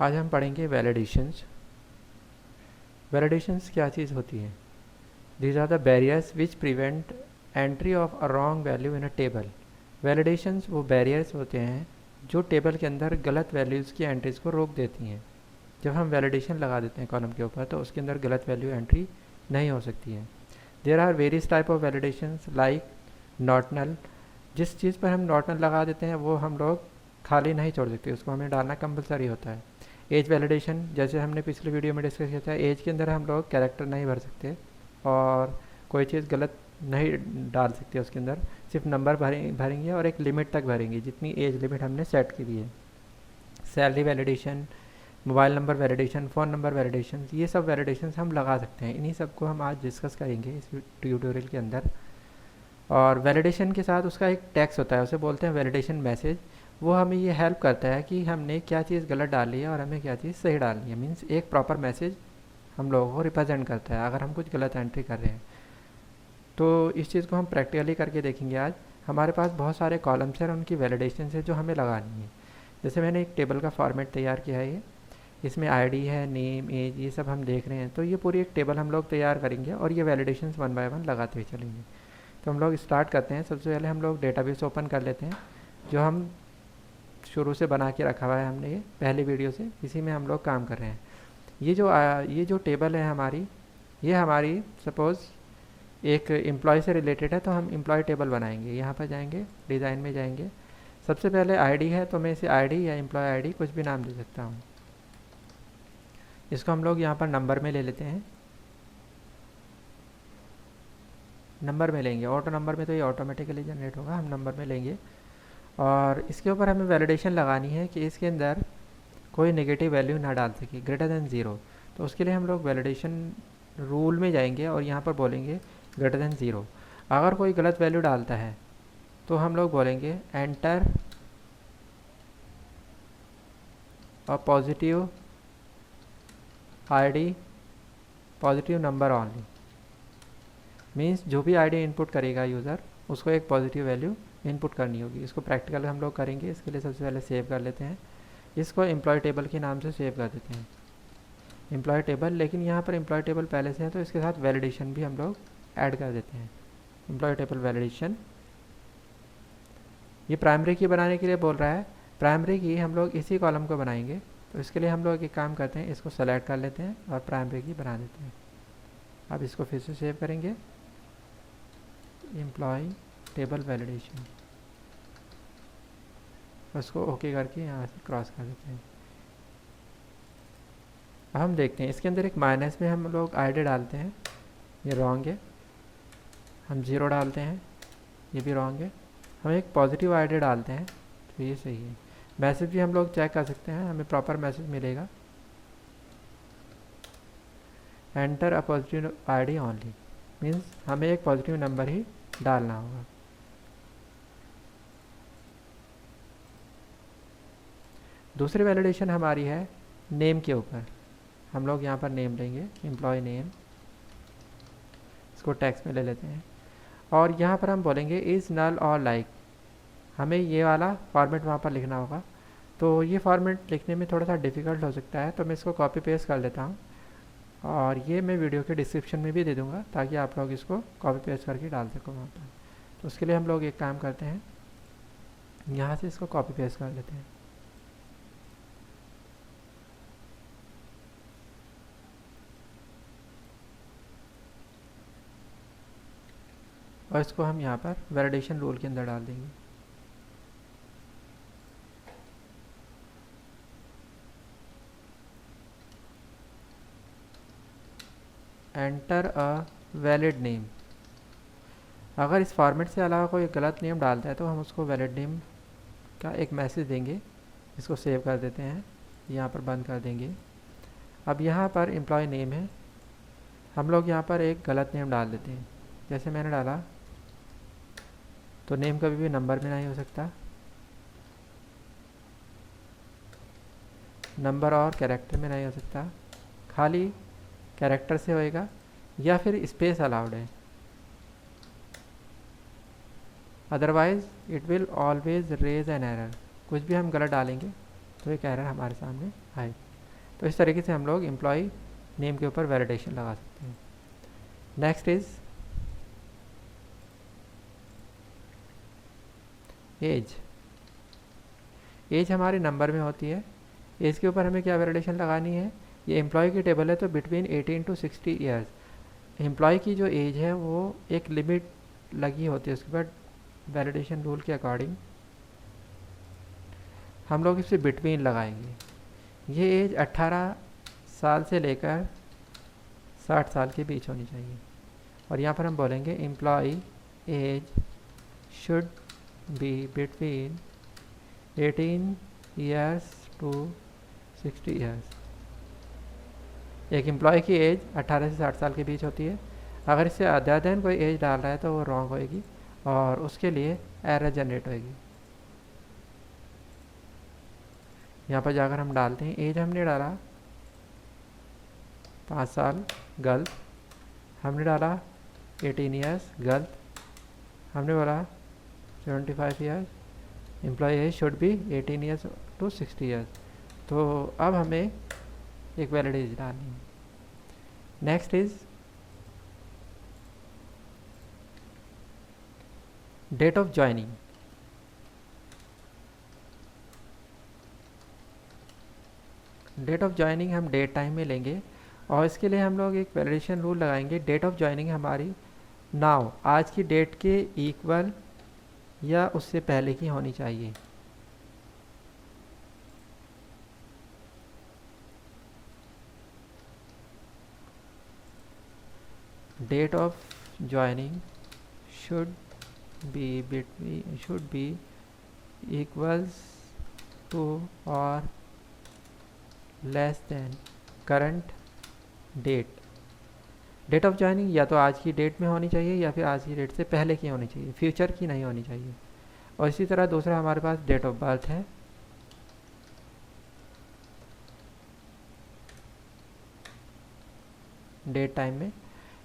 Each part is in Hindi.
आज हम पढ़ेंगे वैलिडेशंस। वैलिडेशंस क्या चीज़ होती है? These are the barriers which prevent entry of a wrong value in a table. Validations वो बैरियर्स होते हैं जो टेबल के अंदर गलत वैल्यूज़ की एंट्रीज को रोक देती हैं। जब हम वैलिडेशन लगा देते हैं कॉलम के ऊपर तो उसके अंदर गलत वैल्यू एंट्री नहीं हो सकती है। There are various type of validations like not null. जिस चीज़ पर हम नॉट नल लगा देते हैं वो हम लोग खाली नहीं छोड़ सकते, उसको हमें डालना कंपलसरी होता है। एज वैलिडेशन, जैसे हमने पिछले वीडियो में डिस्कस किया था, एज के अंदर हम लोग कैरेक्टर नहीं भर सकते और कोई चीज़ गलत नहीं डाल सकते उसके अंदर, सिर्फ नंबर भरेंगे और एक लिमिट तक भरेंगे जितनी एज लिमिट हमने सेट की है। Salary validation, mobile number validation, phone number validation, ये सब वैलिडेशन हम लगा सकते हैं। इन्हीं सब को हम आज डिस्कस करेंगे इस ट्यूटोरियल के अंदर। और वैलिडेशन के साथ उसका एक टैक्स होता है, उसे बोलते हैं वैलिडेशन मैसेज। वो हमें ये हेल्प करता है कि हमने क्या चीज़ गलत डाली है और हमें क्या चीज़ सही डालनी है। मीन्स एक प्रॉपर मैसेज हम लोगों को रिप्रेजेंट करता है अगर हम कुछ गलत एंट्री कर रहे हैं। तो इस चीज़ को हम प्रैक्टिकली करके देखेंगे आज। हमारे पास बहुत सारे कॉलम्स हैं और उनकी वैलिडेशन है जो हमें लगानी है। जैसे मैंने एक टेबल का फॉर्मेट तैयार किया है, ये इसमें आईडी है, नेम, एज, ये सब हम देख रहे हैं। तो ये पूरी एक टेबल हम लोग तैयार करेंगे और ये वैलिडेशंस वन बाय वन लगाते हुए चलेंगे। तो हम लोग स्टार्ट करते हैं। सबसे पहले हम लोग डेटाबेस ओपन कर लेते हैं जो हम शुरू से बना के रखा हुआ है हमने, ये पहले वीडियो से, इसी में हम लोग काम कर रहे हैं। ये जो टेबल है हमारी, ये हमारी सपोज़ एक एम्प्लॉय से रिलेटेड है तो हम एम्प्लॉय टेबल बनाएंगे। यहाँ पर जाएंगे, डिज़ाइन में जाएंगे। सबसे पहले आईडी है तो मैं इसे आईडी या एम्प्लॉय आईडी कुछ भी नाम दे सकता हूँ। इसको हम लोग यहाँ पर नंबर में ले लेते हैं। नंबर में लेंगे, ऑटो नंबर में तो ये ऑटोमेटिकली जनरेट होगा, हम नंबर में लेंगे। और इसके ऊपर हमें वैलिडेशन लगानी है कि इसके अंदर कोई नेगेटिव वैल्यू ना डाल सके, ग्रेटर देन ज़ीरो। तो उसके लिए हम लोग वैलिडेशन रूल में जाएंगे और यहाँ पर बोलेंगे ग्रेटर देन ज़ीरो। अगर कोई गलत वैल्यू डालता है तो हम लोग बोलेंगे enter a positive ID, positive number only. Means जो भी आईडी इनपुट करेगा यूज़र, उसको एक पॉजिटिव वैल्यू इनपुट करनी होगी। इसको प्रैक्टिकल हम लोग करेंगे। इसके लिए सबसे पहले सेव कर लेते हैं। इसको एम्प्लॉय टेबल के नाम से सेव कर देते हैं, एम्प्लॉय टेबल। लेकिन यहाँ पर एम्प्लॉय टेबल पहले से है तो इसके साथ वैलिडेशन भी हम लोग ऐड कर देते हैं, एम्प्लॉय टेबल वैलिडेशन। ये प्राइमरी की बनाने के लिए बोल रहा है। प्राइमरी की हम लोग इसी कॉलम को बनाएंगे, तो इसके लिए हम लोग एक काम करते हैं, इसको सेलेक्ट कर लेते हैं और प्राइमरी की बना देते हैं। अब इसको फिर से सेव करेंगे, एम्प्लॉय टेबल वैलिडेशन, उसको ओके करके यहाँ से क्रॉस कर देते हैं। अब हम देखते हैं इसके अंदर एक माइनस में हम लोग आईडी डालते हैं, ये रॉन्ग है। हम ज़ीरो डालते हैं, ये भी रॉन्ग है। हम एक पॉजिटिव आईडी डालते हैं तो ये सही है। मैसेज भी हम लोग चेक कर सकते हैं, हमें प्रॉपर मैसेज मिलेगा, enter a positive ID only. Means हमें एक पॉजिटिव नंबर ही डालना होगा। दूसरी वैलिडेशन हमारी है नेम के ऊपर। हम लोग यहाँ पर नेम लेंगे, एम्प्लॉय नेम, इसको टेक्स्ट में ले लेते हैं और यहाँ पर हम बोलेंगे इज़ नल और लाइक। हमें ये वाला फॉर्मेट वहाँ पर लिखना होगा। तो ये फॉर्मेट लिखने में थोड़ा सा डिफ़िकल्ट हो सकता है, तो मैं इसको कॉपी पेस्ट कर लेता हूँ और ये मैं वीडियो के डिस्क्रिप्शन में भी दे दूँगा ताकि आप लोग इसको कॉपी पेस्ट करके डाल सको वहाँ पर। तो उसके लिए हम लोग एक काम करते हैं, यहाँ से इसको कॉपी पेस्ट कर लेते हैं। और इसको हम यहाँ पर वैलिडेशन रूल के अंदर डाल देंगे। Enter a valid name. अगर इस फॉर्मेट से अलावा कोई गलत नेम डालता है तो हम उसको वैलिड नेम का एक मैसेज देंगे। इसको सेव कर देते हैं, यहाँ पर बंद कर देंगे। अब यहाँ पर एम्प्लॉय नेम है, हम लोग यहाँ पर एक गलत नेम डाल देते हैं। जैसे मैंने डाला तो नेम कभी भी नंबर में नहीं हो सकता, नंबर और कैरेक्टर में नहीं हो सकता, खाली कैरेक्टर से होएगा या फिर स्पेस अलाउड है। Otherwise it will always raise an error. कुछ भी हम गलत डालेंगे तो एक एरर हमारे सामने आएगी। तो इस तरीके से हम लोग एम्प्लॉय नेम के ऊपर वैलिडेशन लगा सकते हैं। Next is age. एज हमारे नंबर में होती है। एज के ऊपर हमें क्या वैलिडेशन लगानी है, ये एम्प्लॉय की टेबल है तो बिटवीन 18 टू 60 ईयर्स एम्प्लॉय की जो एज है वो एक लिमिट लगी होती है। उसके बाद वैलिडेशन रूल के अकॉर्डिंग हम लोग इसे बिटवीन लगाएंगे। ये एज 18 साल से लेकर 60 साल के बीच होनी चाहिए। और यहाँ पर हम बोलेंगे employ age should be between 18 years to 60 years. एक एम्प्लॉय की एज 18 से 60 साल के बीच होती है। अगर इससे अदर देन कोई एज डाल रहा है तो वो रॉन्ग होएगी और उसके लिए एरर जनरेट होएगी। यहाँ पर जाकर हम डालते हैं एज हमने डाला 5 साल गलत, हमने डाला 18 ईयर्स गलत, हमने बोला 75 years employ age should be 18 years to 60 years. तो अब हमें एक वैलिड एज डालनी है। Next is date of joining. Date of joining हम डेट टाइम में लेंगे और इसके लिए हम लोग एक वैलिडेशन रूल लगाएंगे। डेट ऑफ ज्वाइनिंग हमारी नाउ आज की डेट के इक्वल या उससे पहले की होनी चाहिए। Date of joining should be equals to और less than current date. Date of joining या तो आज की डेट में होनी चाहिए या फिर आज की डेट से पहले की होनी चाहिए, फ्यूचर की नहीं होनी चाहिए। और इसी तरह दूसरा हमारे पास डेट ऑफ बर्थ है। डेट टाइम में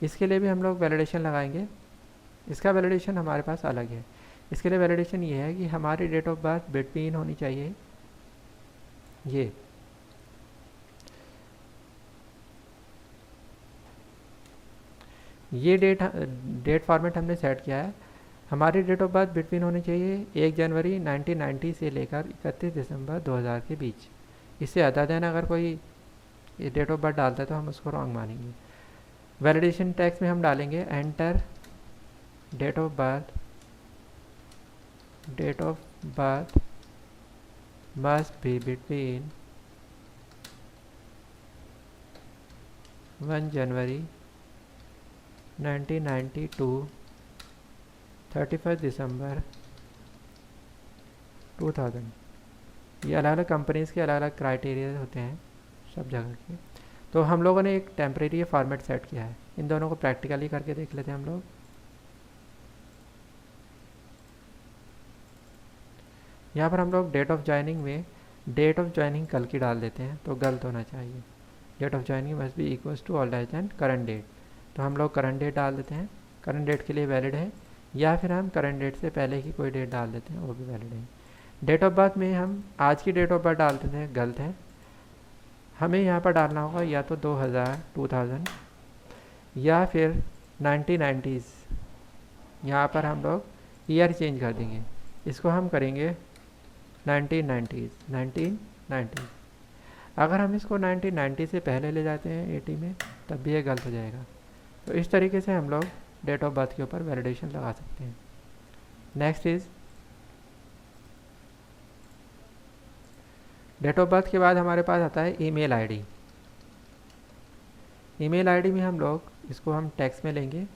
इसके लिए भी हम लोग वैलिडेशन लगाएंगे। इसका वैलिडेशन हमारे पास अलग है। इसके लिए वैलिडेशन ये है कि हमारी डेट ऑफ बर्थ बिटवीन होनी चाहिए ये डेट फॉर्मेट हमने सेट किया है। हमारी डेट ऑफ बर्थ बिटवीन होनी चाहिए 1 जनवरी 1990 से लेकर 31 दिसंबर 2000 के बीच। इससे अदर देन अगर कोई डेट ऑफ बर्थ डालता है तो हम उसको रॉन्ग मानेंगे। वैलिडेशन टैक्स में हम डालेंगे enter date of birth must be between 1 January 1990 to 31 December 2000। ये अलग अलग कंपनीज़ के अलग अलग क्राइटेरिया होते हैं सब जगह के। तो हम लोगों ने एक टेम्परेरी फॉर्मेट सेट किया है। इन दोनों को प्रैक्टिकली करके देख लेते हैं हम लोग। यहाँ पर हम लोग डेट ऑफ ज्वाइनिंग में डेट ऑफ ज्वाइनिंग कल की डाल देते हैं तो गलत होना चाहिए। Date of joining must be equals to or less than current date. तो हम लोग करंट डेट डाल देते हैं, करंट डेट के लिए वैलिड है, या फिर हम करंट डेट से पहले की कोई डेट डाल देते हैं वो भी वैलिड है। डेट ऑफ बर्थ में हम आज की डेट ऑफ बर्थ डाल देते हैं, गलत है। हमें यहाँ पर डालना होगा या तो 2000 या फिर 1990s। यहाँ पर हम लोग ईयर चेंज कर देंगे, इसको हम करेंगे 1990s। अगर हम इसको 1990 से पहले ले जाते हैं 80 में तब भी ये गलत हो जाएगा। तो इस तरीके से हम लोग डेट ऑफ बर्थ के ऊपर वैलिडेशन लगा सकते हैं। Next is date of birth के बाद हमारे पास आता है ईमेल आईडी। ईमेल आईडी में हम लोग इसको हम टेक्स्ट में लेंगे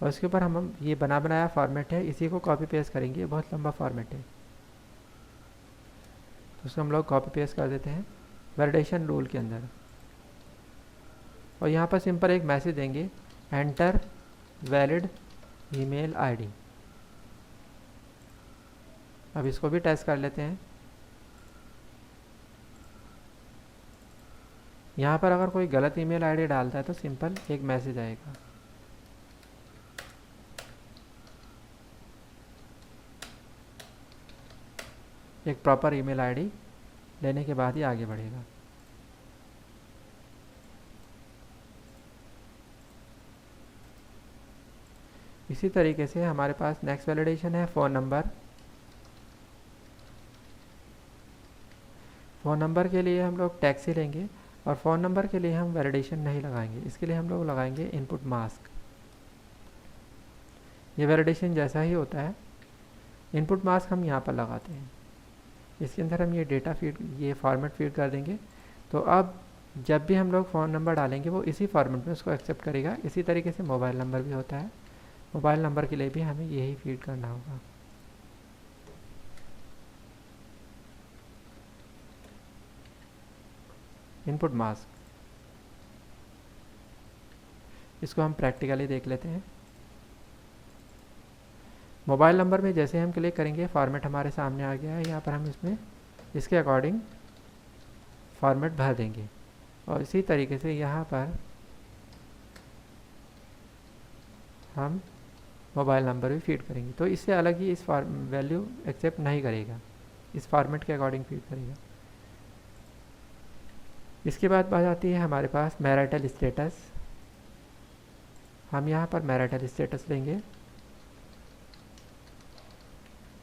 और उसके ऊपर हम ये बना बनाया फॉर्मेट है, इसी को कॉपी पेस्ट करेंगे। बहुत लंबा फॉर्मेट है तो उसको हम लोग कॉपी पेस्ट कर देते हैं वैलिडेशन रूल के अंदर। और यहाँ पर सिंपल एक मैसेज देंगे एंटर वैलिड ईमेल आईडी। अब इसको भी टेस्ट कर लेते हैं। यहाँ पर अगर कोई गलत ईमेल आईडी डालता है तो सिंपल एक मैसेज आएगा। एक प्रॉपर ईमेल आईडी लेने के बाद ही आगे बढ़ेगा। इसी तरीके से हमारे पास नेक्स्ट वैलिडेशन है फ़ोन नंबर। फ़ोन नंबर के लिए हम लोग टैक्सी लेंगे और फ़ोन नंबर के लिए हम वैलिडेशन नहीं लगाएंगे, इसके लिए हम लोग लगाएंगे इनपुट मास्क। ये वैलिडेशन जैसा ही होता है, इनपुट मास्क हम यहाँ पर लगाते हैं। इसके अंदर हम ये डेटा फीड, ये फॉर्मेट फीड कर देंगे। तो अब जब भी हम लोग फ़ोन नंबर डालेंगे वो इसी फॉर्मेट में उसको एक्सेप्ट करेगा। इसी तरीके से मोबाइल नंबर भी होता है, मोबाइल नंबर के लिए भी हमें यही फीड करना होगा। इनपुट मास्क, इसको हम प्रैक्टिकली देख लेते हैं। मोबाइल नंबर में जैसे हम क्लिक करेंगे फॉर्मेट हमारे सामने आ गया है। यहाँ पर हम इसमें इसके अकॉर्डिंग फॉर्मेट भर देंगे और इसी तरीके से यहाँ पर हम मोबाइल नंबर भी फीड करेंगे। तो इससे अलग ही इस वैल्यू एक्सेप्ट नहीं करेगा, इस फॉर्मेट के अकॉर्डिंग फीड करेगा। इसके बाद बात आती है हमारे पास मैरिटल स्टेटस। हम यहाँ पर मैरिटल स्टेटस लेंगे,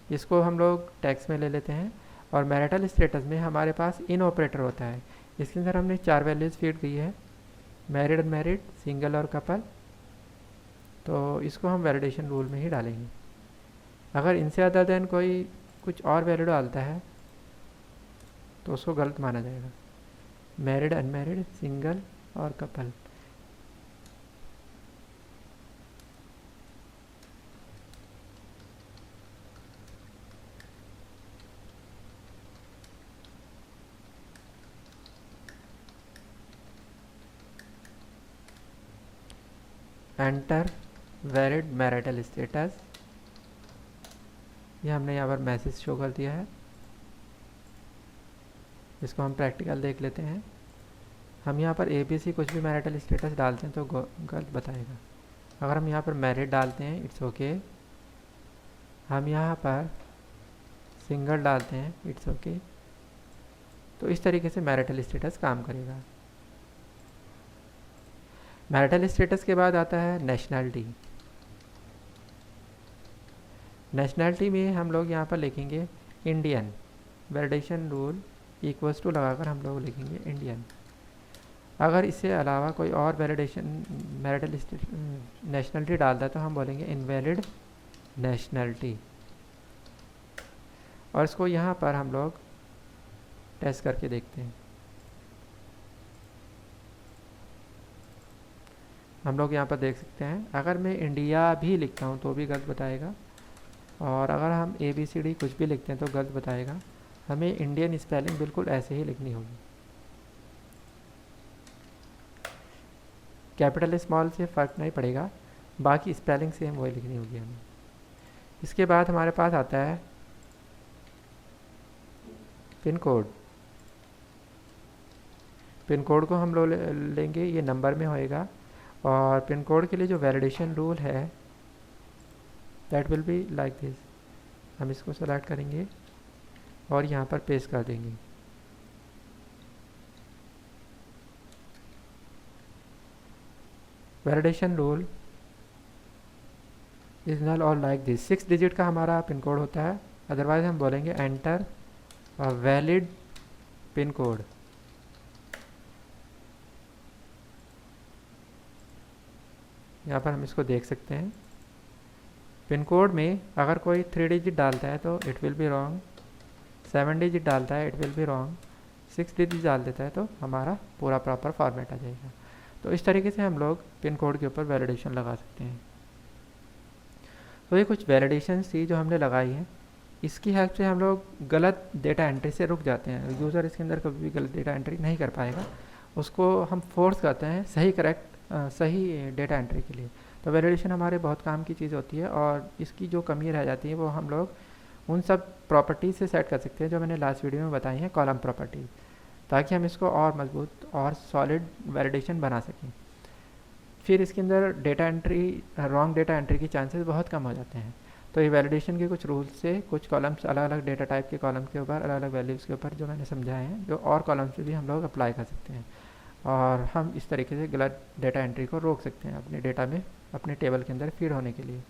इसको हम लोग टैक्स में ले लेते हैं और मैरिटल स्टेटस में हमारे पास इन ऑपरेटर होता है। इसके अंदर हमने 4 वैल्यूज़ फीड की है, मैरिड, अनमैरिड, सिंगल और कपल। तो इसको हम वैलिडेशन रूल में ही डालेंगे। अगर इनसे अदर देन कोई कुछ और वैल्यू डालता है तो उसको गलत माना जाएगा। मैरिड, अनमैरिड, सिंगल और couple. Enter valid marital status, ये हमने यहाँ पर मैसेज शो कर दिया है। इसको हम प्रैक्टिकल देख लेते हैं। हम यहाँ पर ABC कुछ भी मैरिटल स्टेटस डालते हैं तो गलत बताएगा। अगर हम यहाँ पर मैरिड डालते हैं इट्स ओके, हम यहाँ पर सिंगल डालते हैं इट्स ओके। तो इस तरीके से मैरिटल स्टेटस काम करेगा। मैरिटल स्टेटस के बाद आता है नेशनैलिटी। नेशनैलिटी में हम लोग यहाँ पर लिखेंगे Indian. Validation rule equals to लगाकर हम लोग लिखेंगे इंडियन। अगर इससे अलावा कोई और वैलिडेशन मैरिटल नेशनैलिटी डालता है तो हम बोलेंगे इनवैलिड नेशनैलिटी। और इसको यहाँ पर हम लोग टेस्ट करके देखते हैं। हम लोग यहाँ पर देख सकते हैं, अगर मैं इंडिया भी लिखता हूँ तो भी गलत बताएगा, और अगर हम ABCD कुछ भी लिखते हैं तो गलत बताएगा। हमें इंडियन स्पेलिंग बिल्कुल ऐसे ही लिखनी होगी, कैपिटल स्मॉल से फ़र्क नहीं पड़ेगा, बाकी स्पेलिंग सेम वही लिखनी होगी हमें। इसके बाद हमारे पास आता है पिन कोड। पिन कोड को हम लोग लेंगे, ये नंबर में होएगा। और पिन कोड के लिए जो वैलिडेशन रूल है that will be like this. हम इसको सेलेक्ट करेंगे और यहाँ पर पेस्ट कर देंगे। वैलिडेशन रूल इज नल और लाइक दिस। 6 डिजिट का हमारा पिन कोड होता है, अदरवाइज हम बोलेंगे enter a valid pin code. यहाँ पर हम इसको देख सकते हैं। पिन कोड में अगर कोई 3 डिजिट डालता है तो it will be wrong, 7 digit डालता है it will be wrong, 6 digit डाल देता है तो हमारा पूरा प्रॉपर फॉर्मेट आ जाएगा। तो इस तरीके से हम लोग पिन कोड के ऊपर वैलिडेशन लगा सकते हैं। तो ये कुछ वैलिडेशन थी जो हमने लगाई है। इसकी हेल्प से हम लोग गलत डेटा एंट्री से रुक जाते हैं। यूज़र इसके अंदर कभी भी गलत डेटा एंट्री नहीं कर पाएगा, उसको हम फोर्स करते हैं सही डेटा एंट्री के लिए। तो वैलिडेशन हमारे बहुत काम की चीज़ होती है, और इसकी जो कमी रह जाती है वो हम लोग उन सब प्रॉपर्टीज़ से सेट कर सकते हैं जो मैंने लास्ट वीडियो में बताई हैं, कॉलम प्रॉपर्टीज़, ताकि हम इसको और मजबूत और सॉलिड वैलिडेशन बना सकें। फिर इसके अंदर data entry, wrong data entry की चांसेस बहुत कम हो जाते हैं। तो ये वैलिडेशन के कुछ रूल्स से कुछ कॉलम्स, अलग अलग डेटा टाइप के कॉलम के ऊपर, अलग अलग वैल्यूज़ के ऊपर जो मैंने समझाए हैं, जो और कॉलम्स पे भी हम लोग अप्लाई कर सकते हैं, और हम इस तरीके से गलत डेटा एंट्री को रोक सकते हैं अपने डेटा में, अपने टेबल के अंदर फीड होने के लिए।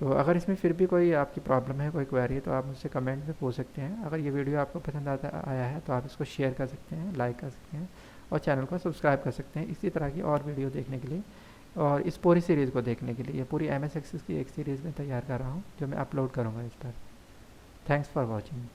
तो अगर इसमें फिर भी कोई आपकी प्रॉब्लम है, कोई क्वेरी है, तो आप मुझसे कमेंट में पूछ सकते हैं। अगर ये वीडियो आपको पसंद आता आया है तो आप इसको शेयर कर सकते हैं, लाइक कर सकते हैं और चैनल को सब्सक्राइब कर सकते हैं इसी तरह की और वीडियो देखने के लिए और इस पूरी सीरीज़ को देखने के लिए। ये पूरी MS एक्सेस की एक सीरीज़ में तैयार कर रहा हूँ जो मैं अपलोड करूँगा इस पर। Thanks for watching.